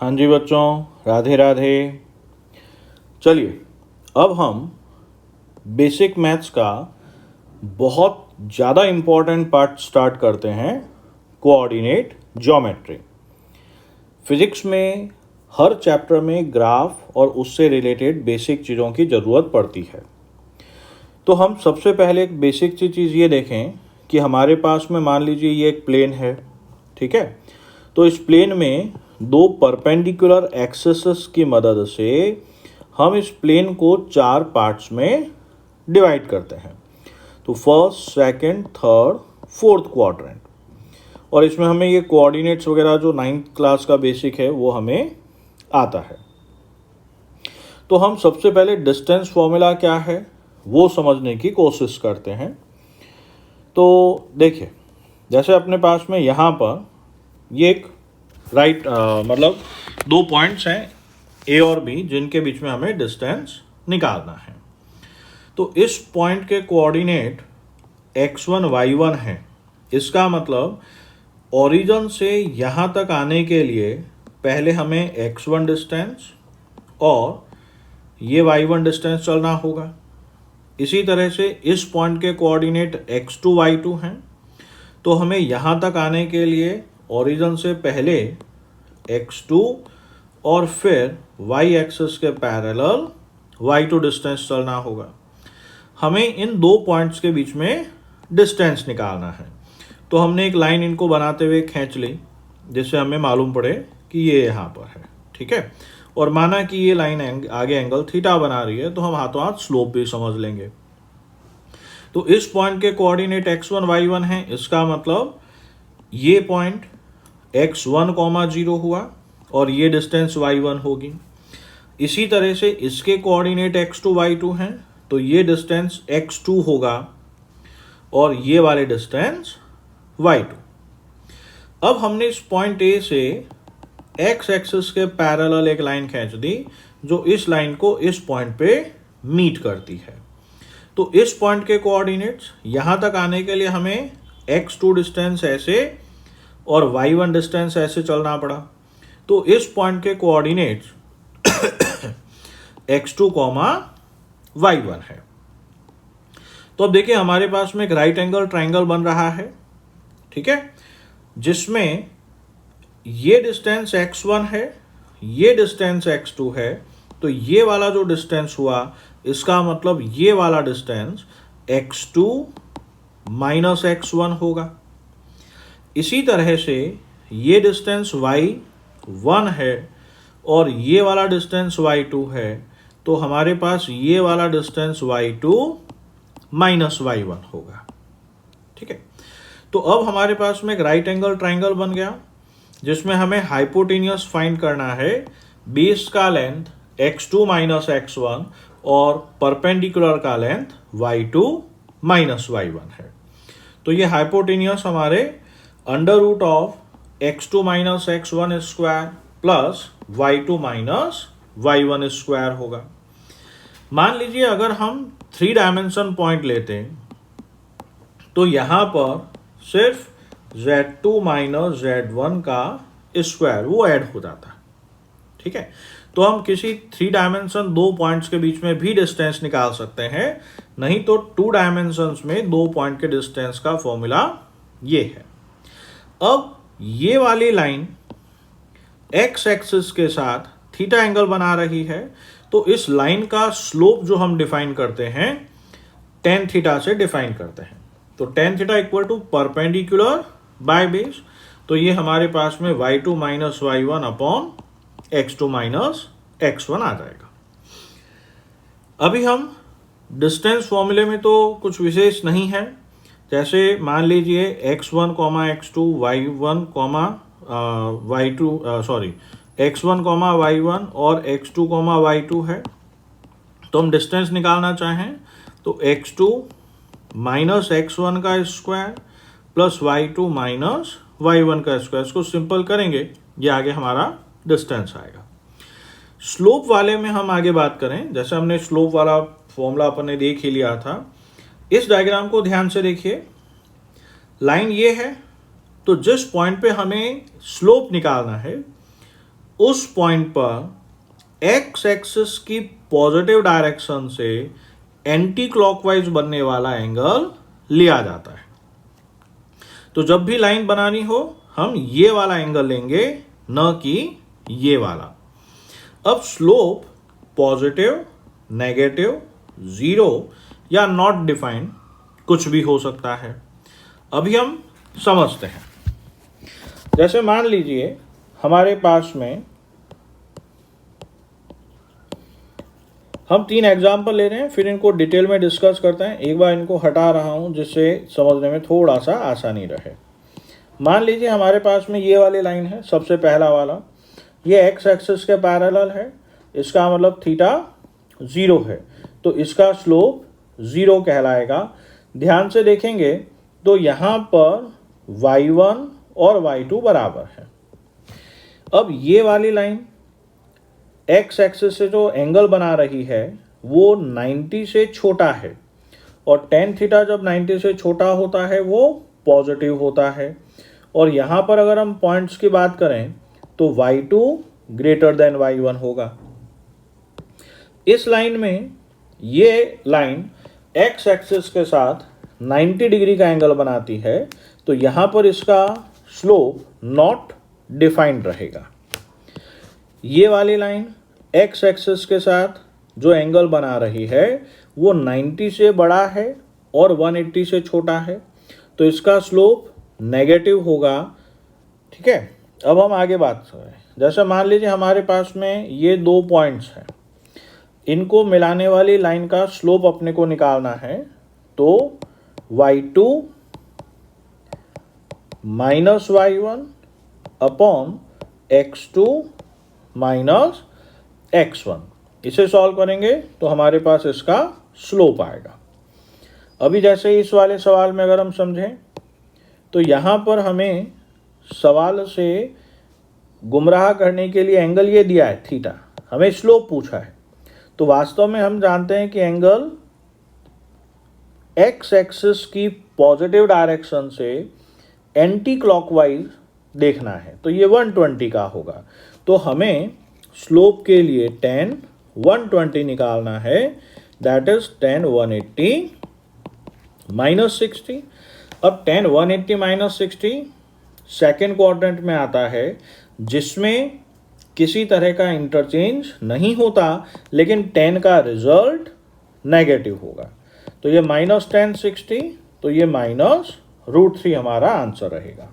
हाँ जी बच्चों, राधे राधे। चलिए अब हम बेसिक मैथ्स का बहुत ज़्यादा इम्पोर्टेंट पार्ट स्टार्ट करते हैं, कोऑर्डिनेट ज्योमेट्री। फिजिक्स में हर चैप्टर में ग्राफ और उससे रिलेटेड बेसिक चीज़ों की ज़रूरत पड़ती है। तो हम सबसे पहले एक बेसिक सी चीज़ ये देखें कि हमारे पास में मान लीजिए ये एक प्लेन है, ठीक है। तो इस प्लेन में दो परपेंडिकुलर एक्सिस की मदद से हम इस प्लेन को चार पार्ट्स में डिवाइड करते हैं। तो first, second, third, fourth quadrant. और इसमें हमें ये कोऑर्डिनेट्स वगैरह जो 9th क्लास का बेसिक है वो हमें आता है। तो हम सबसे पहले डिस्टेंस फॉर्मूला क्या है वो समझने की कोशिश करते हैं। तो देखिए, जैसे अपने पास में यहाँ पर ये एक मतलब दो पॉइंट्स हैं ए और बी, जिनके बीच में हमें डिस्टेंस निकालना है। तो इस पॉइंट के कोऑर्डिनेट x1 y1 है। इसका मतलब ओरिजिन से यहाँ तक आने के लिए पहले हमें x1 डिस्टेंस और ये y1 डिस्टेंस चलना होगा। इसी तरह से इस पॉइंट के कोऑर्डिनेट x2 y2 हैं। तो हमें यहाँ तक आने के लिए ओरिजिन से पहले x2 और फिर y एक्सिस के पैरेलल y2 डिस्टेंस चलना होगा। हमें इन दो पॉइंट्स के बीच में डिस्टेंस निकालना है। तो हमने एक लाइन इनको बनाते हुए खींच ली, जिससे हमें मालूम पड़े कि ये यहाँ पर है, ठीक है। और माना कि ये लाइन आगे एंगल थीटा बना रही है, तो हम हाथों हाथ स्लोप भी समझ लेंगे। तो इस पॉइंट के कोऑर्डिनेट x1 y1 है। इसका मतलब ये पॉइंट x1, 0 हुआ और ये डिस्टेंस y1 होगी। इसी तरह से इसके कोऑर्डिनेट x2 y2 हैं, तो ये डिस्टेंस x2 होगा और ये वाले डिस्टेंस y2। अब हमने इस पॉइंट A से x एक्सिस के पैरेलल एक लाइन खींच दी, जो इस लाइन को इस पॉइंट पे मीट करती है। तो इस पॉइंट के कोऑर्डिनेट्स यहाँ तक आने के लिए हमें x2 डिस्टेंस ऐसे और y1 डिस्टेंस ऐसे चलना पड़ा। तो इस पॉइंट के कोऑर्डिनेट्स x2, y1 है। तो अब देखिए, हमारे पास में एक राइट एंगल ट्राइंगल बन रहा है, ठीक है, जिसमें ये डिस्टेंस x1 है, ये डिस्टेंस x2 है। तो ये वाला जो डिस्टेंस हुआ, इसका मतलब ये वाला डिस्टेंस x2 माइनस x1 होगा। इसी तरह से ये डिस्टेंस y1 है और ये वाला डिस्टेंस y2 है। तो हमारे पास ये वाला डिस्टेंस y2 माइनस y1 होगा, ठीक है। तो अब हमारे पास में एक राइट एंगल ट्राइंगल बन गया, जिसमें हमें हाइपोटेन्यूस फाइंड करना है। बेस का लेंथ x2 माइनस x1 और परपेंडिकुलर का लेंथ y2 माइनस y1 है। तो ये हाइपोटेन्यूस हमारे under root of x2 minus x1 square plus y2 minus y1 square होगा। मान लीजिए अगर हम 3 डायमेंशन पॉइंट लेते हैं, तो यहाँ पर सिर्फ z2 माइनस z1 का स्क्वायर वो ऐड हो जाता है, ठीक है। तो हम किसी 3 डायमेंशन दो पॉइंट्स के बीच में भी डिस्टेंस निकाल सकते हैं, नहीं तो 2 डायमेंशंस में दो पॉइंट के डिस्टेंस का फॉर्मूला ये है। अब ये वाली लाइन x एक्सिस के साथ थीटा एंगल बना रही है। तो इस लाइन का स्लोप जो हम डिफाइन करते हैं tan थीटा से डिफाइन करते हैं। तो tan theta equal to perpendicular by base. तो ये हमारे पास में y2 minus y1 upon x2 minus x1 आ जाएगा। अभी हम डिस्टेंस फॉर्मूले में तो कुछ विशेष नहीं है। जैसे मान लीजिए x1, x2, y1, x1, y1 और x2, y2 है। तो हम डिस्टेंस निकालना चाहें तो x2 माइनस x1 का square plus y2 minus y1 का स्क्वायर, इसको सिंपल करेंगे, ये आगे हमारा डिस्टेंस आएगा। स्लोप वाले में हम आगे बात करें, जैसे हमने स्लोप वाला फॉर्मूला अपन ने देख ही लिया था। इस डायग्राम को ध्यान से देखिए, लाइन ये है, तो जिस पॉइंट पे हमें स्लोप निकालना है उस पॉइंट पर एक्स एक्सिस की पॉजिटिव डायरेक्शन से एंटी क्लॉकवाइज बनने वाला एंगल लिया जाता है। तो जब भी लाइन बनानी हो हम ये वाला एंगल लेंगे, न कि ये वाला। अब स्लोप पॉजिटिव, नेगेटिव, जीरो या नॉट डिफाइंड कुछ भी हो सकता है। अभी हम समझते हैं। जैसे मान लीजिए हमारे पास में हम 3 एग्जाम्पल ले रहे हैं, फिर इनको डिटेल में डिस्कस करते हैं। एक बार इनको हटा रहा हूं जिससे समझने में थोड़ा सा आसानी रहे। मान लीजिए हमारे पास में ये वाली लाइन है, सबसे पहला वाला, ये एक्स एक्सिस के पैरेलल है, इसका मतलब थीटा 0 है, तो इसका स्लोप 0 कहलाएगा। ध्यान से देखेंगे तो यहाँ पर y1 और y2 बराबर है। अब ये वाली लाइन एक्स एक्सिस से जो एंगल बना रही है वो 90 से छोटा है, और tan थीटा जब 90 से छोटा होता है वो पॉजिटिव होता है। और यहाँ पर अगर हम पॉइंट्स की बात करें तो y2 ग्रेटर देन y1 होगा। इस लाइन में ये लाइन एक्स एक्सिस के साथ 90 डिग्री का एंगल बनाती है, तो यहाँ पर इसका स्लोप नॉट डिफाइंड रहेगा। ये वाली लाइन एक्स एक्सिस के साथ जो एंगल बना रही है वो 90 से बड़ा है और 180 से छोटा है, तो इसका स्लोप नेगेटिव होगा। ठीक है, अब हम आगे बात करें। जैसे मान लीजिए हमारे पास में ये 2 पॉइंट्स हैं, इनको मिलाने वाली लाइन का स्लोप अपने को निकालना है, तो y2 minus y1 upon x2 minus x1, इसे सॉल्व करेंगे तो हमारे पास इसका स्लोप आएगा। अभी जैसे इस वाले सवाल में अगर हम समझें तो यहाँ पर हमें सवाल से गुमराह करने के लिए एंगल ये दिया है थीटा, हमें स्लोप पूछा है। तो वास्तव में हम जानते हैं कि एंगल एक्स एक्सिस की पॉजिटिव डायरेक्शन से एंटी क्लॉकवाइज देखना है, तो ये 120 का होगा। तो हमें स्लोप के लिए tan 120 निकालना है, दैट इज tan 180 माइनस 60। अब tan 180 माइनस 60 सेकेंड क्वाड्रेंट में आता है, जिसमें किसी तरह का इंटरचेंज नहीं होता, लेकिन tan का रिजल्ट नेगेटिव होगा। तो ये माइनस tan 60, तो ये माइनस √3 हमारा आंसर रहेगा।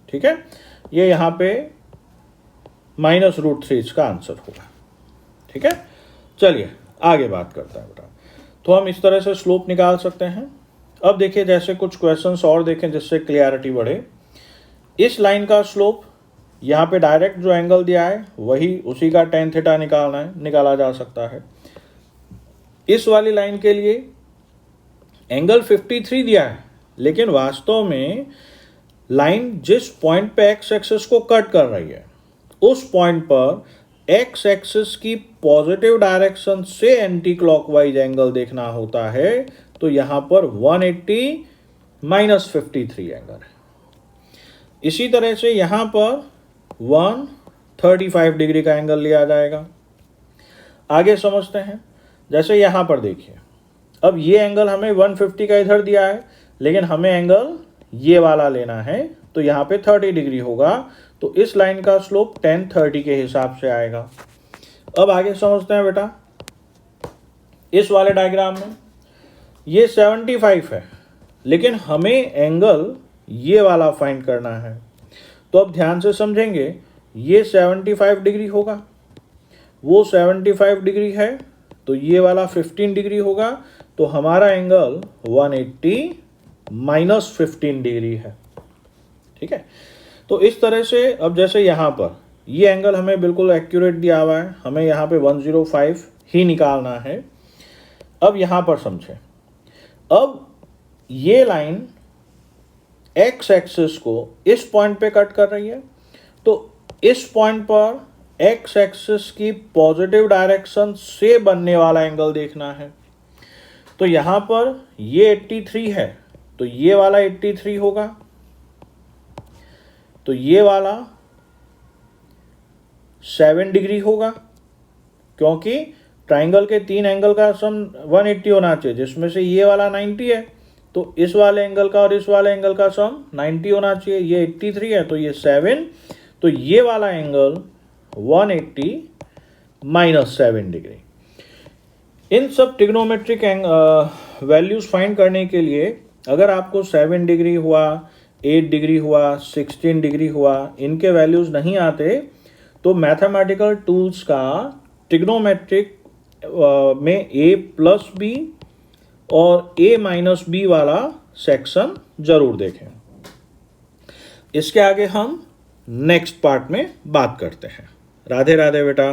ठीक है, ये यहाँ पे माइनस √3 इसका आंसर होगा। ठीक है, चलिए आगे बात करते हैं बेटा। तो हम इस तरह से स्लोप निकाल सकते हैं। अब देखिए जैसे कुछ क्वेश्चंस और देखें जिससे क्लियरिटी बढ़े। इस लाइन का स्लोप, यहाँ पे डायरेक्ट जो एंगल दिया है वही उसी का tan थीटा निकालना है, निकाला जा सकता है। इस वाली लाइन के लिए एंगल 53 दिया है, लेकिन वास्तव में लाइन जिस पॉइंट पे एक्स एक्सिस को कट कर रही है उस पॉइंट पर एक्स एक्सिस की पॉजिटिव डायरेक्शन से एंटी क्लॉकवाइज एंगल देखना होता है, तो यहाँ पर 180 माइनस 53 एंगल है। इसी तरह से यहाँ पर 135 डिग्री का एंगल लिया जाएगा। आगे समझते हैं। जैसे यहाँ पर देखिए, अब ये एंगल हमें 150 का इधर दिया है, लेकिन हमें एंगल ये वाला लेना है, तो यहाँ पे 30 डिग्री होगा। तो इस लाइन का स्लोप tan 30 के हिसाब से आएगा। अब आगे समझते हैं बेटा। इस वाले डायग्राम में ये 75 है, लेकिन हमें एंगल ये वाला फाइंड करना है। तो अब ध्यान से समझेंगे, ये 75 डिग्री होगा, वो 75 डिग्री है, तो ये वाला 15 डिग्री होगा। तो हमारा एंगल 180 माइनस 15 डिग्री है। ठीक है, तो इस तरह से अब जैसे यहाँ पर ये एंगल हमें बिल्कुल एक्यूरेट दिया हुआ है, हमें यहाँ पे 105 ही निकालना है। अब यहाँ पर समझें, अब ये लाइन एक्स एक्सिस को इस पॉइंट पे कट कर रही है, तो इस पॉइंट पर एक्स एक्सिस की पॉजिटिव डायरेक्शन से बनने वाला एंगल देखना है। तो यहाँ पर ये 83 है, तो ये वाला 83 होगा, तो ये वाला 7 डिग्री होगा, क्योंकि ट्राइंगल के 3 एंगल का सम 180 होना चाहिए, जिसमें से ये वाला 90 है, तो इस वाले एंगल का और इस वाले एंगल का सम 90 होना चाहिए। ये 83 है तो ये 7, तो ये वाला एंगल 180 माइनस 7 डिग्री। इन सब ट्रिग्नोमेट्रिक वैल्यूज फाइंड करने के लिए अगर आपको 7 डिग्री हुआ, 8 डिग्री हुआ, 16 डिग्री हुआ, इनके वैल्यूज नहीं आते तो मैथमेटिकल टूल्स का ट्रिग्नोमेट्रिक में a+b और a-b वाला सेक्शन जरूर देखें। इसके आगे हम नेक्स्ट पार्ट में बात करते हैं। राधे राधे बेटा।